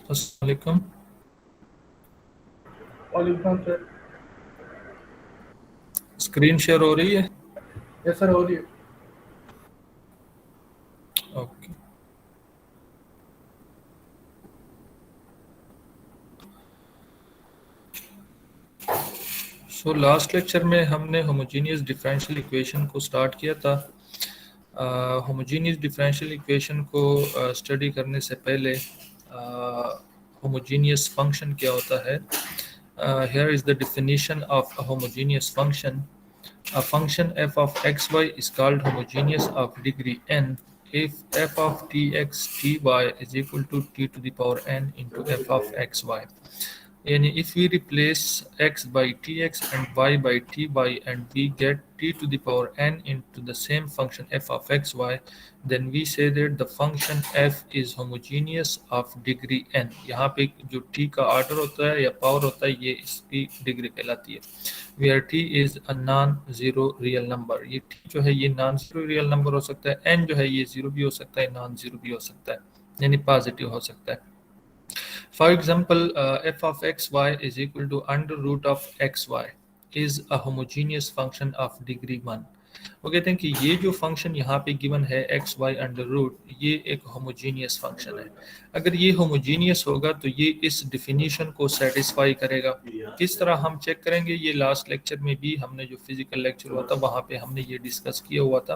अस्सलाम वालेकुम। वालेकुम सर। स्क्रीन शेयर हो रही है? यस सर, हो रही है। ओके। सो लास्ट लेक्चर में हमने होमोजीनियस डिफरेंशियल इक्वेशन को स्टार्ट किया था। होमोजीनियस डिफरेंशियल इक्वेशन को स्टडी करने से पहले होमोजीनियस फंक्शन क्या होता है। Here is the definition of a homogeneous function. A function f of xy is called homogeneous of degree n if f of tx ty is equal to t to the power n into f of xy. And if we replace x by tx and y by ty and we get t to the power n into the same function f of xy, then we say that the function f is homogeneous of degree n. यहाँ पे जो t का order होता है या power होता है ये इसकी डिग्री कहलाती है। Where t is a non-zero real number. ये t जो है ये non-zero real number हो सकता है, n जो है ये zero भी हो सकता है, non-zero भी हो सकता है, यानी पॉजिटिव हो सकता है। For example, f of xy is equal to under root of xy is a homogeneous function of degree 1. वो कहते हैं कि ये जो फंक्शन यहाँ पे गिवन है एक्स वाई अंडर रूट, ये एक होमोजीनियस फंक्शन है। अगर ये होमोजीनियस होगा तो ये इस डिफिनीशन को सेटिस्फाई करेगा। किस तरह हम चेक करेंगे, ये लास्ट लेक्चर में भी हमने जो फिजिकल लेक्चर हुआ था वहाँ पे हमने ये डिस्कस किया हुआ था।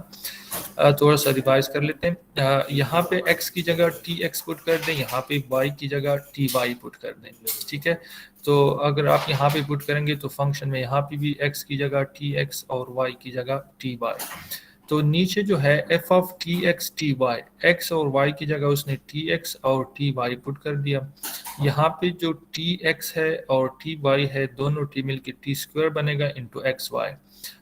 थोड़ा सा रिवाइज कर लेते हैं। यहाँ पे x की जगह टी एक्स पुट कर दें, यहाँ पे y की जगह टी वाई पुट कर दें। ठीक है, तो अगर आप यहाँ पे पुट करेंगे तो फंक्शन में यहाँ पे भी x की जगह टी एक्स और y की जगह टी वाई। तो नीचे जो है f of T x t y, x और y की जगह उसने टी एक्स और टी वाई पुट कर दिया। यहाँ पे जो टी एक्स है और टी वाई है दोनों टी मिलके टी स्क्वायर बनेगा इंटू एक्स वाई,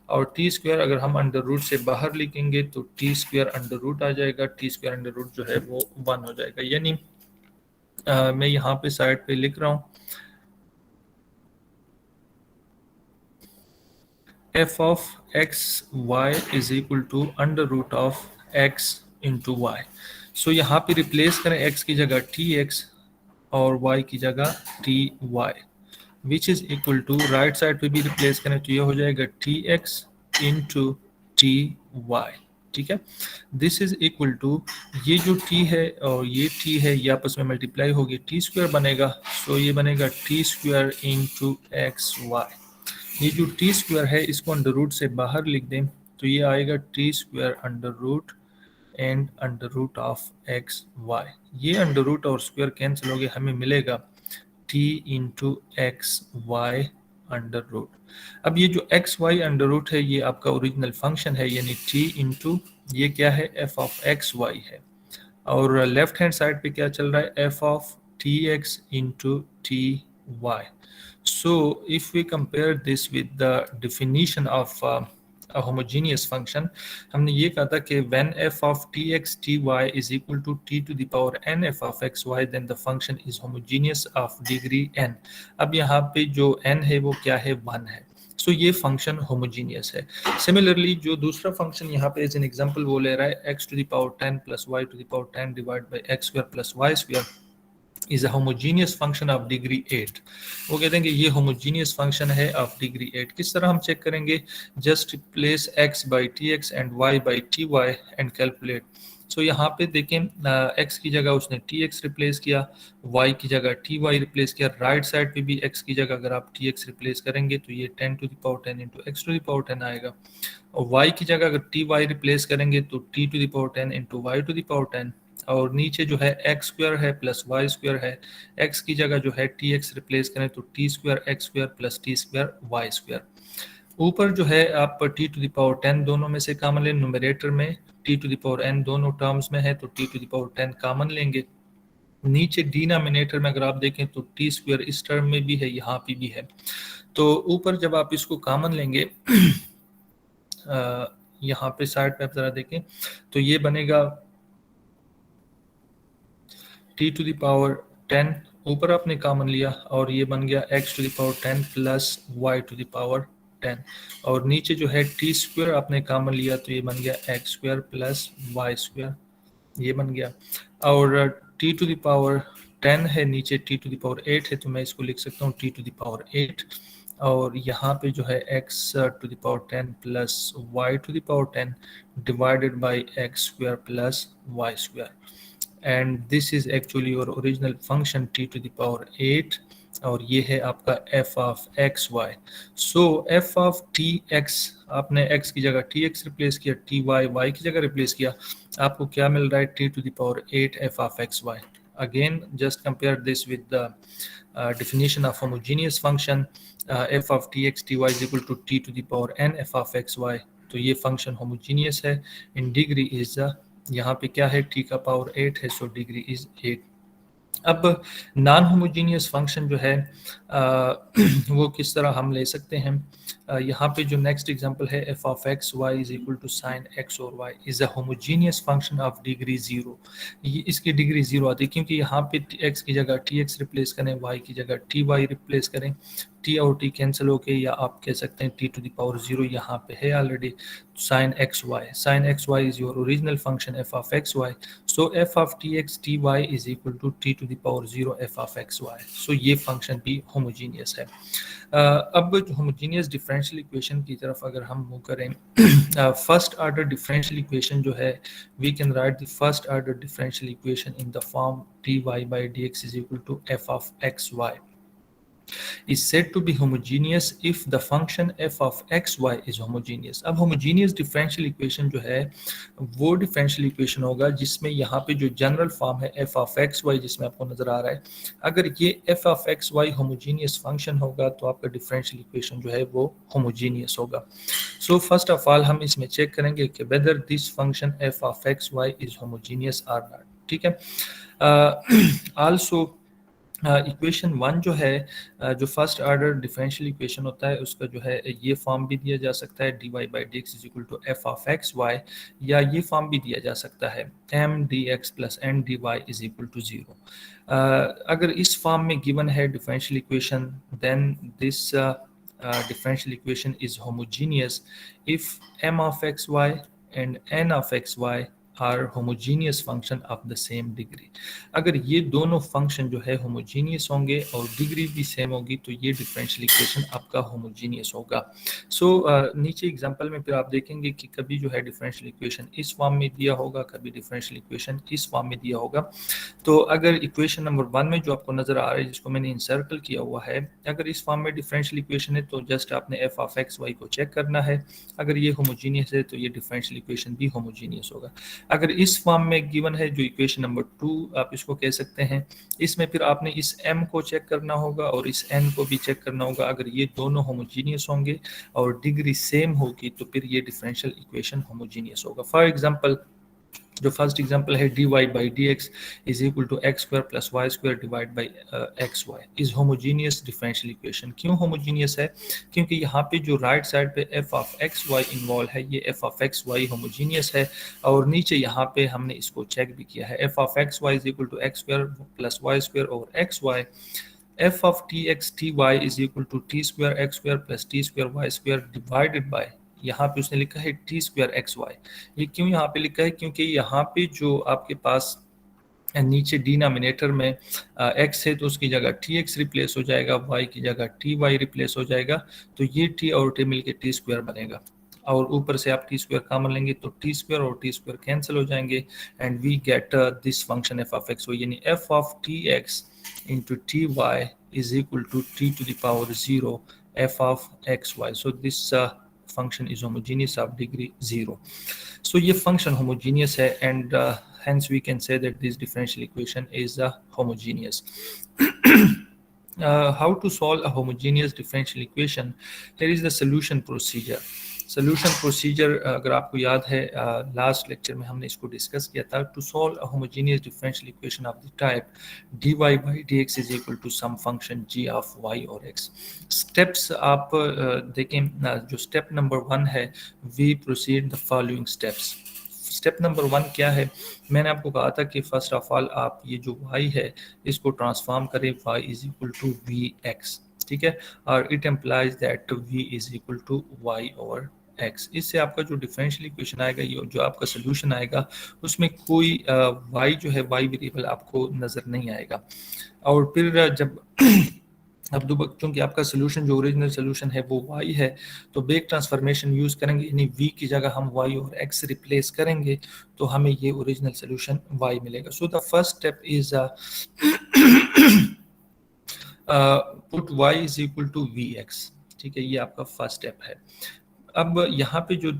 और टी स्क्वायर अगर हम अंडर रूट से बाहर लिखेंगे तो टी स्क्वायर अंडर रूट आ जाएगा, टी स्क्वायर अंडर रूट जो है वो 1 हो जाएगा। यानी मैं यहाँ पे साइड पे लिख रहा हूँ f of x y is equal to under root of x into y. सो यहाँ पे रिप्लेस करें x की जगह tx और y की जगह ty, which is equal to right side पे भी रिप्लेस करें तो ये हो जाएगा tx इंटू टी वाई। ठीक है, दिस इज इक्वल टू ये जो t है और ये t है ये आपस में मल्टीप्लाई होगी, टी स्क्वायर बनेगा। सो ये बनेगा t square into x y. ये जो टी स्क्वायर है इसको अंडर रूट से बाहर लिख दें तो ये आएगा t square under root and under root of x y. ये अंडर रूट और स्क्वायर कैंसिल हो गए, हमें मिलेगा t into x y under root. अब ये जो एक्स वाई अंडर रूट है ये आपका ओरिजिनल फंक्शन है, यानी टी इंटू ये क्या है एफ ऑफ एक्स वाई है, और लेफ्ट हैंड साइड पे क्या चल रहा है f of T x into T y. So if we compare this with the definition of a homogeneous function, हमने ये कहा था कि when f of tx ty is equal to t to the power n f of xy then the function is homogeneous of degree n. अब यहाँ पे जो n है वो क्या है 1 है, सो ये फंक्शन होमोजीनियस है। सिमिलरली जो दूसरा फंक्शन यहाँ पे एज एन एग्जांपल वो ले रहा है x to the power 10 plus y to the power 10 divided by x square plus y square is a homogeneous function of degree 8. वो कहते हैं कि ये homogeneous function है of degree 8। किस तरह हम चेक करेंगे, just replace x by tx and y by ty and calculate. सो यहाँ पे देखें x की जगह उसने tx रिप्लेस किया, y की जगह ty रिप्लेस किया, राइट साइड पे भी x की जगह अगर आप tx रिप्लेस करेंगे तो ये 10 to the power 10 into x to the power 10 आएगा, और y की जगह अगर ty रिप्लेस करेंगे तो t to the power 10 into y to the power 10, और नीचे जो है एक्स स्क्वायर है प्लस वाई स्क्वायर है, एक्स की जगह जो है टी एक्स रिप्लेस करें तो T square x square plus t square y square. ऊपर जो है आप टी टू द पावर 10 दोनों में से कॉमन लें, न्यूमरेटर में t to the power n दोनों टर्म्स में है तो t to the power 10 common लेंगे। नीचे डिनोमिनेटर में अगर आप देखें तो टी स्क्वायर इस टर्म में भी है यहाँ पे भी है, तो ऊपर जब आप इसको कॉमन लेंगे यहाँ पे साइड पे आप जरा देखें तो ये बनेगा टी टू द पावर 10 ऊपर आपने कॉमन लिया और ये बन गया x to the power 10 plus y to the power 10, और नीचे जो है टी स्क्वायर आपने कॉमन लिया तो ये बन गया x square plus y square, ये बन गया। और टी टू द पावर 10 है, नीचे t टू द पावर 8 है, तो मैं इसको लिख सकता हूँ t टू द पावर 8, और यहाँ पे जो है x to the power 10 plus y to the power 10 divided by x square plus y square, and this is actually your original function t to the power 8, और ये है आपका f of x Y. So f of T x, आपने x की जगह t x replace किया, t y y की जगह रिप्लेस किया, आपको क्या मिल रहा है, t to the power 8 f of x y. Again, just compare this with the definition of homogeneous function, f of tx ty is equal to t to the power n f of xy। तो ये function homogeneous है, in degree is यहाँ पे क्या है, t का power 8 है, so degree is 8। अब नॉन होमोजीनियस फंक्शन जो है वो किस तरह हम ले सकते हैं, यहाँ पे जो नेक्स्ट एग्जांपल है f of x Y is equal to sine x और y is a homogeneous function of degree 0। ये इसकी डिग्री 0 आती है क्योंकि यहाँ पे x की जगह tx रिप्लेस करें, y की जगह ty रिप्लेस करें, t और t कैंसिल होके, या आप कह सकते हैं t टू द पावर 0 यहाँ पे है already, sine X Y is your original function f of x Y. So f of tx ty is equal to t to the power 0 f of x Y. So ये function भी homogeneous है। अब homogeneous differential equation की तरफ अगर हम move करें, first order differential equation जो है, we can write the first order differential equation in the form dy by dx is equal to f of xy is said to be homogeneous if the function f of xy is homogeneous। अब homogeneous differential equation जो है वो differential equation होगा जिसमें यहाँ पे जो general form है f of xy जिसमें आपको नजर आ रहा है, अगर ये f of xy homogeneous function होगा तो आपका differential equation जो है वो homogeneous होगा। So first of all हम इसमें चेक करेंगे कि whether this function f of xy is homogeneous or not, ठीक है। also इक्वेशन 1 जो है, जो फर्स्ट ऑर्डर डिफरेंशियल इक्वेशन होता है उसका जो है ये फॉर्म भी दिया जा सकता है, dy by dx is equal to f of x y, या ये फॉर्म भी दिया जा सकता है m dx plus n dy is equal to 0। अगर इस फॉर्म में गिवन है differential equation, then this differential equation is homogeneous if m of xy and n of xy are homogeneous function of the same degree। अगर ये दोनों function जो है homogeneous होंगे और डिग्री भी सेम होगी तो ये डिफरेंशियल इक्वेशन आपका होमोजीनियस होगा। सो नीचे एग्जांपल में फिर आप देखेंगे कि कभी जो है डिफरेंशियल इक्वेशन इस फॉर्म में दिया होगा, कभी डिफरेंशियल इक्वेशन इस फॉर्म में दिया होगा। तो अगर इक्वेशन नंबर 1 में जो आपको नजर आ रहा है जिसको मैंने इंसर्कल किया हुआ है, अगर इस फॉर्म में डिफरेंशियल इक्वेशन है तो जस्ट आपने f ऑफ एक्स वाई को चेक करना है, अगर ये होमोजीनियस है तो ये डिफरेंशियल इक्वेशन भी होमोजीनियस होगा। अगर इस फॉर्म में गिवन है जो इक्वेशन नंबर 2 आप इसको कह सकते हैं, इसमें फिर आपने इस m को चेक करना होगा और इस n को भी चेक करना होगा। अगर ये दोनों होमोजीनियस होंगे और डिग्री सेम होगी तो फिर ये डिफरेंशियल इक्वेशन होमोजीनियस होगा। फॉर एग्जांपल जो फर्स्ट एग्जांपल है dy by dx is equal to x square plus y square divided by xy is homogeneous differential equation। क्यों homogeneous है? क्योंकि यहाँ पे जो राइट साइड पे f of xy इन्वॉल्व है, ये f of xy homogeneous है, और नीचे यहाँ पे हमने इसको चेक भी किया है, f of xy is equal to x square plus y square over xy, f of tx ty is equal to t square x square plus t square y square divided by, यहाँ पे उसने लिखा है T square x y. ये क्यों यहाँ पे लिखा है? क्योंकि यहाँ पे जो आपके पास नीचे डिनोमिनेटर में x है तो उसकी जगह टी एक्स रिप्लेस हो जाएगा, y की जगह टी वाई रिप्लेस हो जाएगा, तो ये t और t मिलके टी स्क्वायर बनेगा, और ऊपर से आप टी स्क्वायर कॉमन लेंगे तो टी स्क्वायर और टी स्क्वायर कैंसिल हो जाएंगे, and we get this function F of X, यानी F of T x into T Y is equal to T to the power 0 F of x Y. So this function is homogeneous of degree 0। So ये function homogeneous है, and hence we can say that this differential equation is homogeneous। How to solve a homogeneous differential equation? Here is the solution procedure। solution procedure अगर आपको याद है last lecture में हमने इसको discuss किया था। To solve a homogeneous differential equation of the type dy by dx is equal to some function g of y or x। Steps आप देखें, जो स्टेप नंबर 1 है, we proceed the following steps. Step number 1 क्या है? मैंने आपको कहा था कि फर्स्ट ऑफ ऑल आप ये जो y है इसको ट्रांसफॉर्म करें y is equal to v x, ठीक है, और it implies that v is equal to y over x। इससे आपका जो डिफरेंशियल इक्वेशन आएगा, ये जो आपका सोल्यूशन आएगा, उसमें कोई y जो है y वेरिएबल आपको नज़र नहीं आएगा। और फिर जब अब दो चूंकि आपका सोल्यूशन जो ओरिजिनल सोल्यूशन है वो y है, तो बेक ट्रांसफॉर्मेशन यूज करेंगे, यानी v की जगह हम y और x रिप्लेस करेंगे, तो हमें ये ओरिजिनल सोल्यूशन y मिलेगा। So the first step is put y is equal to vx। ठीक है, ये आपका फर्स्ट स्टेप है। अब यहाँ पे जो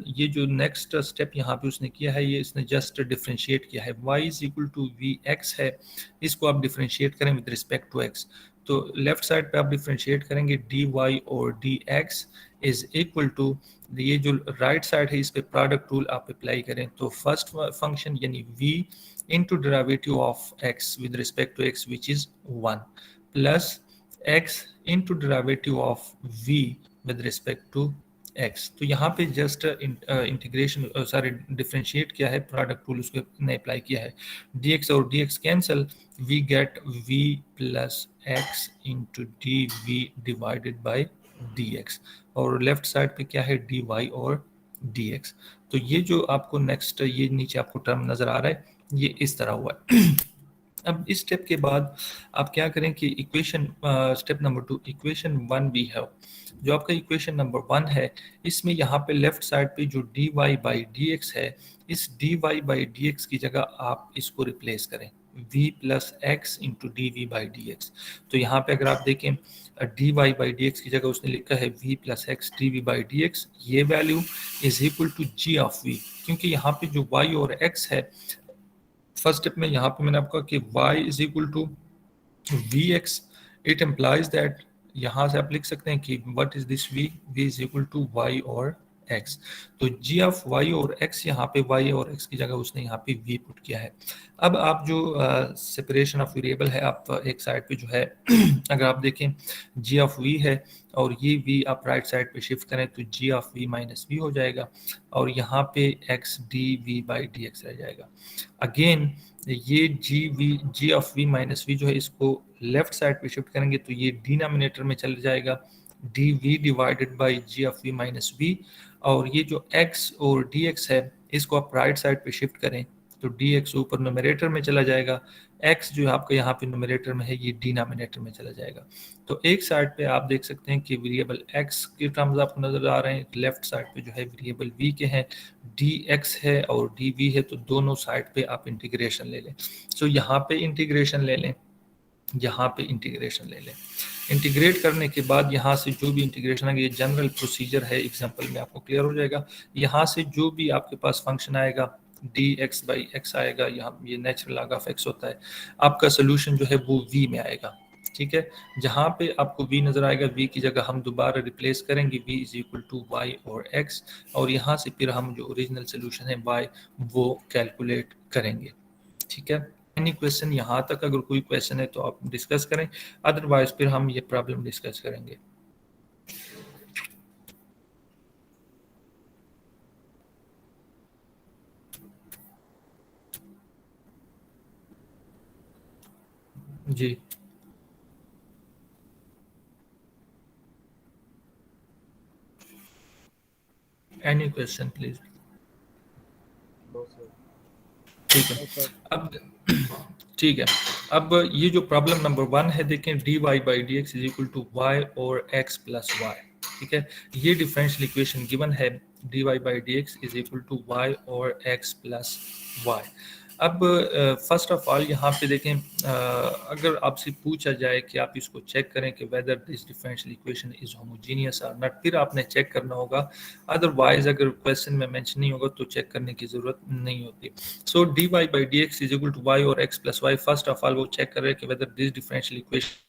ये जो नेक्स्ट स्टेप यहाँ पे उसने किया है, ये इसने जस्ट डिफरेंशिएट किया है, y is equal to v x है, इसको आप डिफरेंशिएट करें विद रिस्पेक्ट टू x। तो लेफ्ट साइड पे आप डिफरेंशिएट करेंगे dy और dx इज इक्वल टू, ये जो राइट साइड है इस पे प्रोडक्ट रूल आप अप्लाई करें, तो फर्स्ट फंक्शन यानी v into derivative of x with respect to x which is 1 plus x into derivative of v with respect to x। तो यहाँ पे जस्ट इंटीग्रेशन सॉरी डिफरेंशिएट किया है, प्रोडक्ट रूल उसको ने अप्लाई किया है, dx और dx cancel, we get v plus x into d v divided by dx, और लेफ्ट साइड पे क्या है dy और dx। तो ये जो आपको नेक्स्ट ये नीचे आपको टर्म नजर आ रहा है, ये इस तरह हुआ है। अब इस स्टेप के बाद आप क्या करें कि इक्वेशन स्टेप नंबर 2 इक्वेशन 1 भी है, जो आपका इक्वेशन नंबर 1 है, इसमें यहाँ पे लेफ्ट साइड पे जो dy बाई dx है, इस dy बाई dx की जगह आप इसको रिप्लेस करें v plus x into d we by D x. तो यहाँ पे अगर आप देखें dy बाई dx की जगह उसने लिखा है v plus X D we by D X, ये value is equal to g of v, क्योंकि यहाँ पे जो y और x है, फर्स्ट स्टेप में यहाँ पे मैंने आपको कि y is equal to v x, it implies that, यहाँ से आप लिख सकते हैं कि what is this v is equal to y और x। तो g ऑफ y और x, यहाँ पे y और x की जगह उसने यहाँ पे v पुट किया है। अब आप जो सेपरेशन ऑफ वेरिएबल है, आप एक साइड पे जो है अगर आप देखें g ऑफ v है और ये v आप राइट साइड पे शिफ्ट करें तो g of v minus v हो जाएगा, और यहाँ पे x d we by D x रह जाएगा। अगेन ये g of v minus v जो है, इसको लेफ्ट साइड पे शिफ्ट करेंगे तो ये डिनोमिनेटर में चल जाएगा, d v divided by g of v minus v, और ये जो x और dx है, इसको आप राइट साइड पे शिफ्ट करें तो dx ऊपर न्यूमरेटर में चला जाएगा, x जो आपका यहाँ पे न्यूमरेटर में है, ये डिनोमिनेटर में चला जाएगा। तो एक साइड पे आप देख सकते हैं कि वेरिएबल x के टर्म्स आपको नजर आ रहे हैं, लेफ्ट साइड पे जो है वेरिएबल v के हैं, dx है और dv है, तो दोनों साइड पे आप इंटीग्रेशन ले लें। सो यहाँ पे इंटीग्रेशन ले लें, यहाँ पे इंटीग्रेशन ले लें। इंटीग्रेट करने के बाद यहाँ से जो भी इंटीग्रेशन आएगा, ये जनरल प्रोसीजर है, एग्जांपल में आपको क्लियर हो जाएगा। यहाँ से जो भी आपके पास फंक्शन आएगा dx बाई एक्स आएगा, यहाँ ये नेचुरल लॉग ऑफ x होता है, आपका सोल्यूशन जो है वो v में आएगा। ठीक है, जहाँ पे आपको v नजर आएगा, v की जगह हम दोबारा रिप्लेस करेंगे v is equal to y और x, और यहाँ से फिर हम जो ओरिजिनल सोल्यूशन है y वो कैलकुलेट करेंगे। ठीक है, एनी क्वेश्चन यहाँ तक? अगर कोई क्वेश्चन है तो आप डिस्कस करें, अदरवाइज फिर हम ये प्रॉब्लम डिस्कस करेंगे। जी, any question please. No sir. ठीक है, नो सर। अब ठीक है, अब ये जो प्रॉब्लम नंबर 1 है, देखें dy by D x is equal to y और x प्लस वाई। ठीक है, ये डिफरेंशियल इक्वेशन गिवन है, dy by D x is equal to y और x प्लस वाई। अब फर्स्ट ऑफ ऑल यहाँ पे देखें, अगर आपसे पूछा जाए कि आप इसको चेक करें कि whether this differential equation is homogeneous और नॉट, फिर आपने चेक करना होगा, अदरवाइज अगर क्वेश्चन में मेंशन नहीं होगा तो चेक करने की जरूरत नहीं होती। सो dy by D x is equal to y और x plus y, first of all वो चेक कर रहे हैं कि whether this differential equation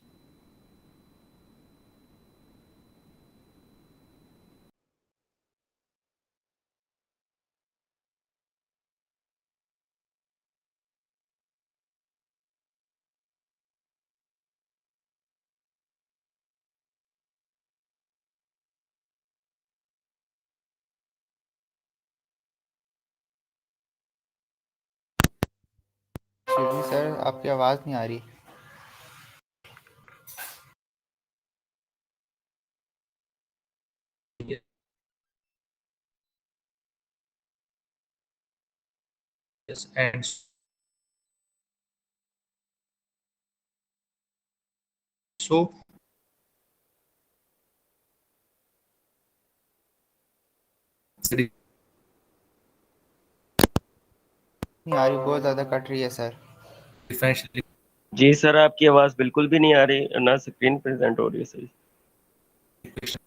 Shivji sir, आपकी आवाज़ नहीं आ रही। and so नहीं आ रही, बहुत ज़्यादा कट रही है सर। differential जी सर, आपकी आवाज बिल्कुल भी नहीं आ रही, ना स्क्रीन प्रेजेंट हो रही है सही। equation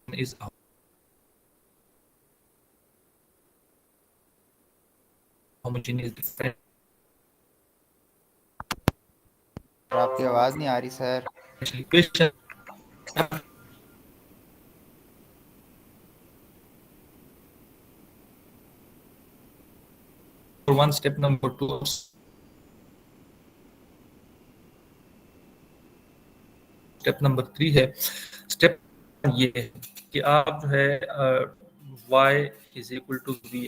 is homogeneous differential और आपकी आवाज़ नहीं आ रही sir. equation. For one, step number two, step number 3 है। स्टेप ये है कि आप जो है y is equal to V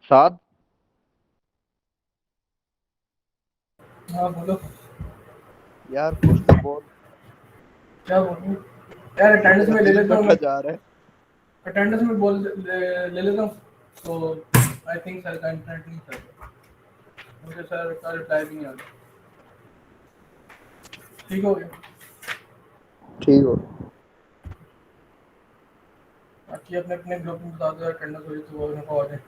Saad हाँ बोलो। यार कुछ तो बोल। क्या बोलूं यार, अटेंडेंस तेरा में ले दिल लेता हूँ बैठा मैं। जा रहा है। अटेंडेंस में ले लेता हूँ। तो आई थिंक सर का इंटरनेट नहीं सर, मुझे सर का रिप्लाई भी नहीं आता। ठीक हो गया। ठीक हो। बाकी अपने अपने ग्रुप में बता दो अटेंडेंस हुई तो वो उनको आ जाए।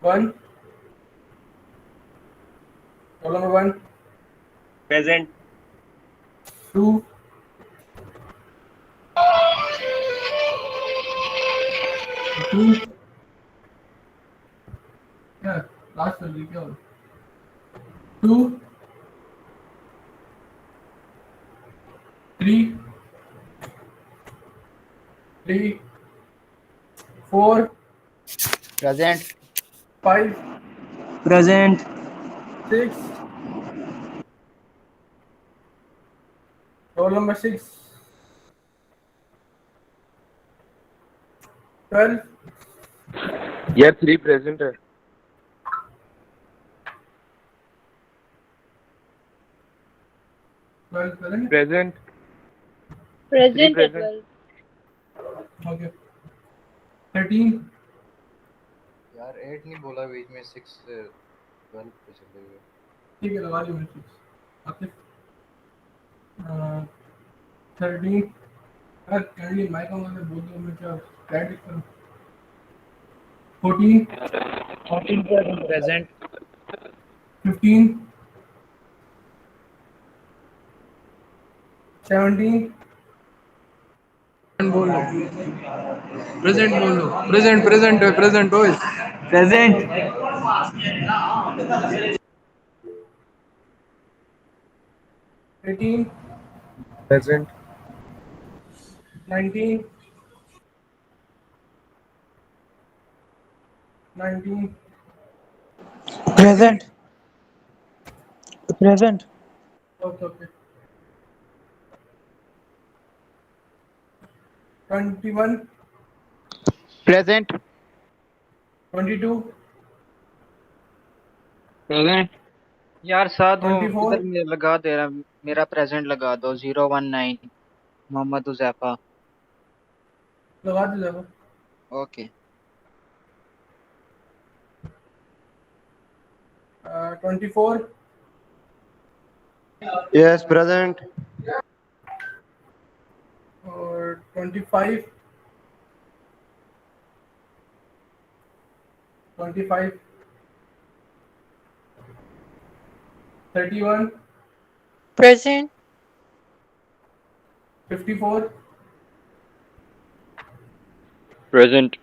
1, रोल नंबर 1, प्रेजेंट। 2, 2 क्या लास्ट कर दी क्या हो? 2, 3, 4, प्रेजेंट 5, प्रेजेंट। 6, रोल नंबर 6, 12, यार 3 प्रेजेंट है। 12 करेंगे। प्रेजेंट। 3 प्रेजेंट है प्रेजेंट। 12। ओके। 13, यार 8 नहीं बोला बीच में 6 से 12 पे चले गए। ठीक है लगा ली मैंने 6 आपने। 13 यार कैंडी माइक ऑन करके बोल दो, मैं क्या क्या टिक करूं? 14, 14 प्रेजेंट। 15, 17, बोल लो प्रेजेंट, बोल लो प्रेजेंट प्रेजेंट प्रेजेंट ओए present. 18, present. 19, 19, present present. Okay okay. 21, present 22, present. यार साथ वो 24 इधर में लगा दे रहा, मेरा प्रेजेंट लगा दो 019 मोहम्मद उजैफा। लगा दो जरा। Okay 24, yes present. और 25, 25, 31, present 54, present.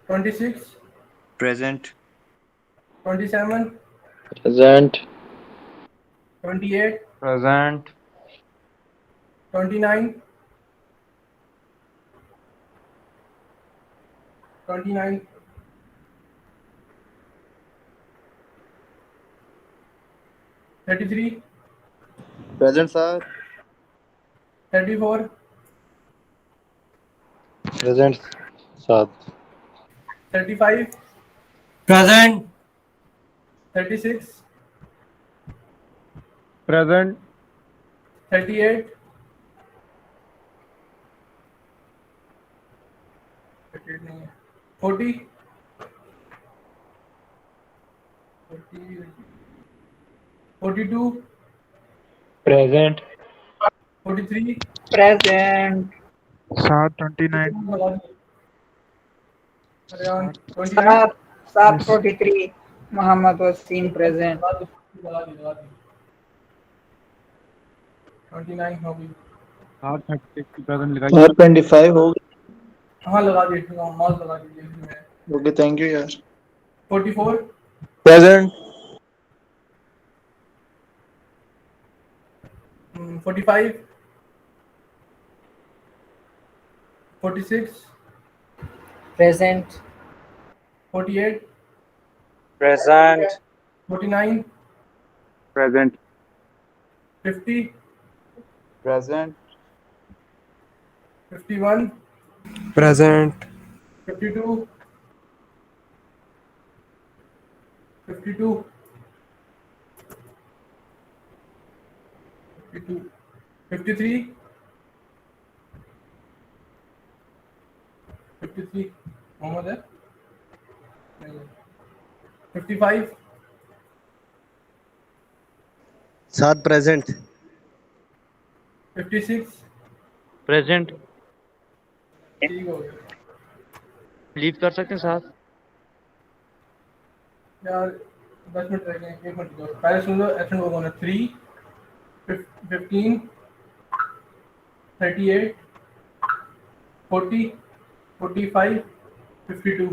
26, present 27, present. 28, present. 29, 29, 33, present sir 34, present. 7। 35, present 36, present. 38, 38 नहीं है, 40, 42, प्रेजेंट। 43, प्रेजेंट। साथ 29 अरियान 29, सात सात 43 मोहम्मद वसीम प्रेजेंट। लगा दी 29 हो गई। हाँ 36 प्रेजेंट लगाइए। और 25 हो हाँ लगा दी, मॉल लगा दीजिए मैंने। गए। ओके थैंक यू यार। 44, present 45, 46, present 48, present 49, present. 50, present 51, Present. 52, 52, 52, 53, 53, Mohammad है नहीं है। 55, साथ प्रेजेंट 56, प्रेजेंट। ठीक हो गया लीव कर सकते हैं साथ। यार 10 मिनट रह गए हैं, 1 मिनट दो पहले सुन लो। एक्शन वो होना 3, 15, 38, 40, 45, 52।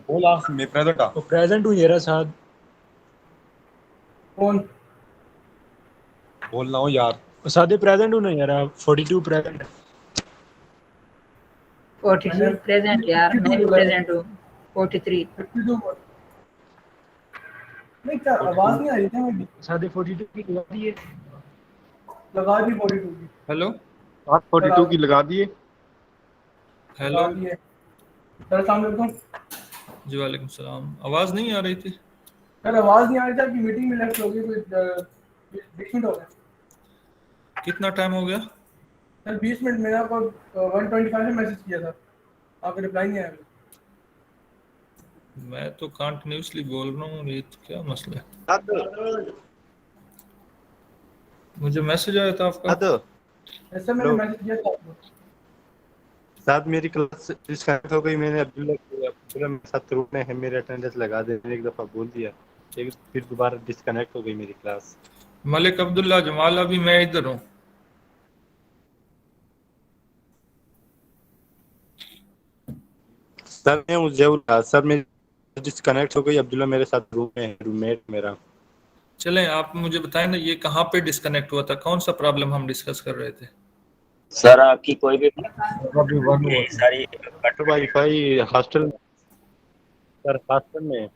बोला मैं प्रेजेंट आ तो प्रेजेंट हूँ येरा साथ। कौन बोल रहा हूँ यार। सादे प्रेजेंट हूँ ना यारा, 42 प्रेजेंट। 42 प्रेजेंट यार, मैं भी प्रेजेंट हूँ। 43 52 नहीं क्या आवाज नहीं आ रही क्या मेरी? सादे 42 की लगा दिए। लगा दी 42 की, हेलो साथ 42 की लगा दिए। हेलो लगा दी है। सर अस्सलाम वालेकुम। जी वालेकुम सलाम। आवाज़ नहीं आ रही थी। सर आवाज नहीं आ रही थी, आपकी मीटिंग में लेफ्ट हो गई, कोई 20 मिनट हो गए। कितना टाइम हो गया? सर 20 मिनट मैंने आपको 125 में मैसेज किया था, आपका रिप्लाई नहीं आया। मैं तो कंटिन्यूसली बोल रहा हूँ, ये तो क्या मसला है? मुझे मैसेज आया था आपका। ऐसा मैंने मैसेज किया था आपको। साथ मेरी क्लास डिस्कनेक्ट हो गई। मैंने अब्दुल्ला मेरे साथ ग्रुप में है, मेरे अटेंडेंस लगा दे, मैंने एक दफ़ा बोल दिया, लेकिन फिर दोबारा डिस्कनेक्ट हो गई मेरी क्लास। मलिक अब्दुल्ला जमाल, अभी मैं इधर हूँ। सर मैं उज्जैन सर मेरी डिस्कनेक्ट हो गई। अब्दुल्ला मेरे साथ ग्रुप में है, रूममेट मेरा। चलें, आप मुझे बताएं ना, ये कहाँ पे डिस्कनेक्ट हुआ था? कौन सा प्रॉब्लम हम डिस्कस कर रहे थे? सर आपकी कोई भी अभी वन ये सारी cut wifi hostel sir, hostel में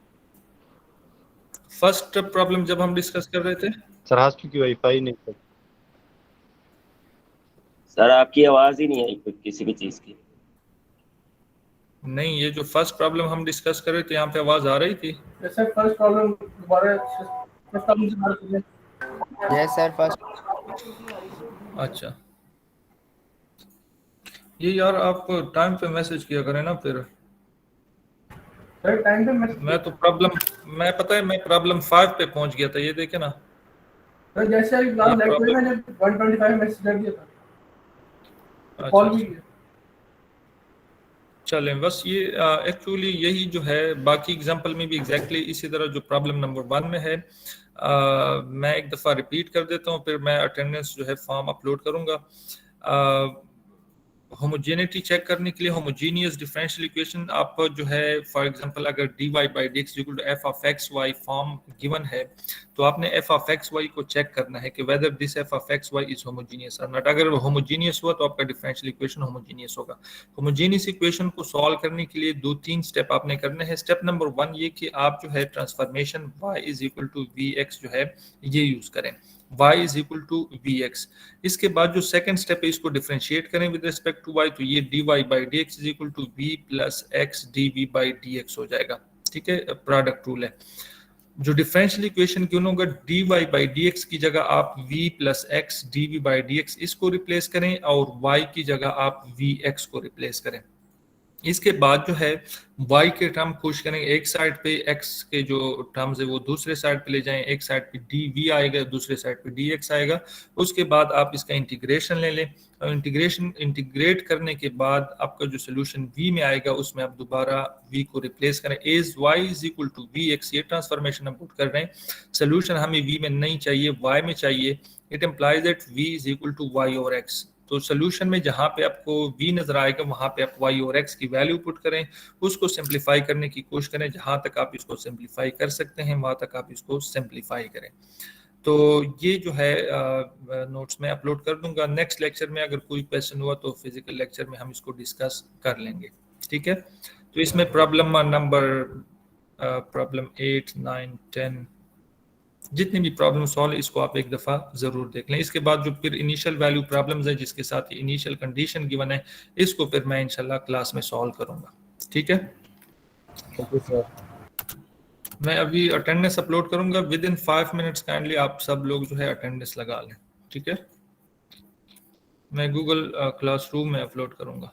फर्स्ट प्रॉब्लम जब हम डिस्कस कर रहे थे। सर हॉस्टल की वाईफाई नहीं सर। सर आपकी आवाज ही नहीं आई कोई किसी भी चीज की। नहीं, ये जो फर्स्ट प्रॉब्लम हम डिस्कस कर रहे थे, यहाँ पे आवाज आ रही थी। जैसे फर्स्ट प्रॉब्लम दोबारा फर्स्ट प्रॉब्लम से बात करें। Yes sir first. अच्छा, ये यार आप टाइम पे मैसेज किया करें ना फिर। सर टाइम पे मैं तो मैं पता है, मैं प्रॉब्लम 5 पे पहुंच गया था, ये देखे ना। सर जैसे अभी क्लास ये लेफ्ट हुई, प्रॉब्लम। मैंने 125 मैसेज कर दिया था, अच्छा, कॉल भी किया। चलें, बस ये एक्चुअली यही जो है, बाकी एग्जांपल में भी एग्जैक्टली इसी तरह जो प्रॉब्लम नंबर 1 में है। मैं एक दफ़ा रिपीट कर देता हूँ, फिर मैं अटेंडेंस जो है फॉर्म अपलोड करूँगा। होमोजेनिटी चेक करने के लिए होमोजीनियस डिफरेंशियल इक्वेशन आप जो है, फॉर एग्जांपल अगर dy by dx equal to f of x y form given है, तो आपने f of x y को चेक करना है कि whether this f of x y is homogeneous और नॉट। अगर वो होमोजीनियस हुआ तो आपका डिफरेंशियल इक्वेशन होमोजीनियस होगा। होमोजीनियस इक्वेशन को सॉल्व करने के लिए 2-3 स्टेप आपने करने हैं। स्टेप नंबर 1 ये कि आप जो है transformation y is equal to vx जो है ये यूज करें, y is equal to vx। इसके बाद जो सेकंड स्टेप है, इसको डिफरेंशिएट करें विद रिस्पेक्ट टू y, तो ये dy by dx is equal to v plus x dv by dx हो जाएगा। ठीक है, प्रोडक्ट रूल है। जो डिफरेंशियल इक्वेशन क्यों होगा, dy by dx की जगह आप v plus x dv by dx इसको रिप्लेस करें और y की जगह आप vx को रिप्लेस करें। इसके बाद जो है y के टर्म खुश करेंगे, एक साइड पे x के जो टर्म्स है वो दूसरे साइड पे ले जाएं, एक साइड पे dv आएगा, दूसरे साइड पे dx आएगा। उसके बाद आप इसका इंटीग्रेशन ले लें और इंटीग्रेट करने के बाद आपका जो सोल्यूशन v में आएगा उसमें आप दोबारा v को रिप्लेस करें। As y is equal to vx, ये ट्रांसफॉर्मेशन हम पुट कर रहे हैं। सोल्यूशन हमें v में नहीं चाहिए, y में चाहिए। It implies that v is equal to y और x। तो सोल्यूशन में जहां पे आपको v नजर आएगा वहां पे आप y और x की वैल्यू पुट करें, उसको सिंपलीफाई करने की कोशिश करें। जहां तक आप इसको सिंपलीफाई कर सकते हैं वहां तक आप इसको सिंपलीफाई करें। तो ये जो है नोट्स में अपलोड कर दूंगा। नेक्स्ट लेक्चर में अगर कोई क्वेश्चन हुआ तो फिजिकल लेक्चर में हम इसको डिस्कस कर लेंगे। ठीक है, तो इसमें प्रॉब्लम नंबर 8, 9, 10 जितनी भी प्रॉब्लम सॉल्व इसको आप एक दफ़ा ज़रूर देख लें। इसके बाद जो फिर इनिशियल वैल्यू प्रॉब्लम्स है जिसके साथ इनिशियल कंडीशन गिवन है, इसको फिर मैं इंशाल्लाह क्लास में सॉल्व करूँगा। ठीक है, ओके सर। मैं अभी अटेंडेंस अपलोड करूँगा, विद इन 5 मिनट्स काइंडली आप सब लोग जो है अटेंडेंस लगा लें। ठीक है, मैं गूगल क्लासरूम में अपलोड करूँगा।